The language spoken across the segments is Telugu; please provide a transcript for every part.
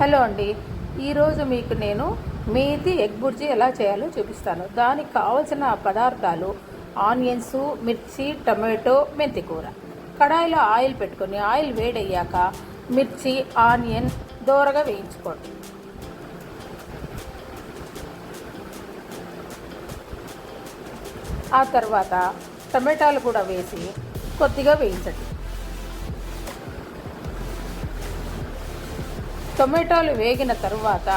హలో అండి. ఈరోజు మీకు నేను మేతి ఎగ్ బుర్జీ ఎలా చేయాలో చూపిస్తాను. దానికి కావలసిన పదార్థాలు ఆనియన్స్, మిర్చి, టమాటో, మెంతి కూర. కడాయిలో ఆయిల్ పెట్టుకొని ఆయిల్ వేడయ్యాక మిర్చి, ఆనియన్ దోరగా వేయించుకోండి. ఆ తర్వాత టమాటాలు కూడా వేసి కొద్దిగా వేయించండి. టొమాటోలు వేగిన తరువాత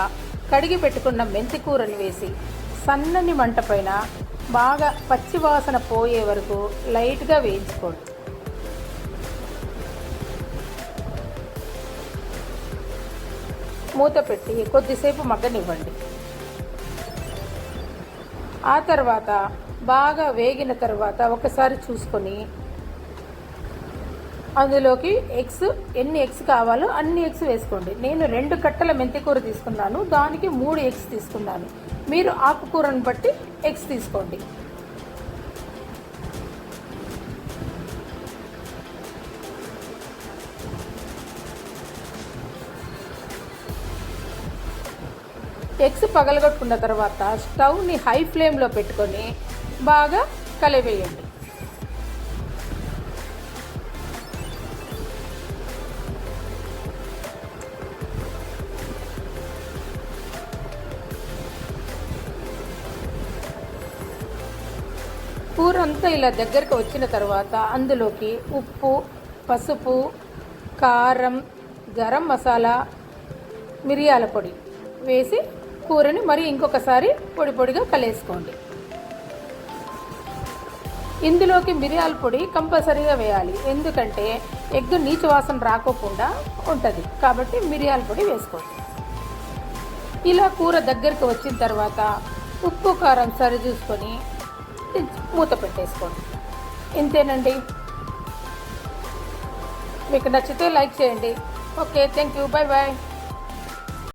కడిగి పెట్టుకున్న మెంతి కూరని వేసి సన్నని మంట పైన బాగా పచ్చివాసన పోయే వరకు లైట్గా వేయించుకోండి. మూత పెట్టి కొద్దిసేపు మగ్గనివ్వండి. ఆ తర్వాత బాగా వేగిన తర్వాత ఒకసారి చూసుకొని అందులోకి ఎన్ని ఎగ్స్ కావాలో అన్ని ఎగ్స్ వేసుకోండి. నేను 2 కట్టల మెంతికూర తీసుకున్నాను, దానికి 3 ఎగ్స్ తీసుకున్నాను. మీరు ఆకుకూరను బట్టి ఎగ్స్ తీసుకోండి. ఎగ్స్ పగలగొట్టుకున్న తర్వాత స్టవ్ని హై ఫ్లేమ్లో పెట్టుకొని బాగా కలిపేయండి. కూర అంతా ఇలా దగ్గరికి వచ్చిన తర్వాత అందులోకి ఉప్పు, పసుపు, కారం, గరం మసాలా, మిరియాల పొడి వేసి కూరని మరి ఇంకొకసారి పొడి పొడిగా కలిపేసుకోండి. ఇందులోకి మిరియాల పొడి కంపల్సరీగా వేయాలి, ఎందుకంటే ఎగ్ నీచు వాసన రాకోకుండా ఉంటుంది కాబట్టి మిరియాల పొడి వేసుకోండి. ఇలా కూర దగ్గరికి వచ్చిన తర్వాత ఉప్పు, కారం సరి చూసుకొని మూత పెట్టేసుకోండి. ఇంతేనండి. మీకు నచ్చితే లైక్ చేయండి. Okay, thank you, bye bye.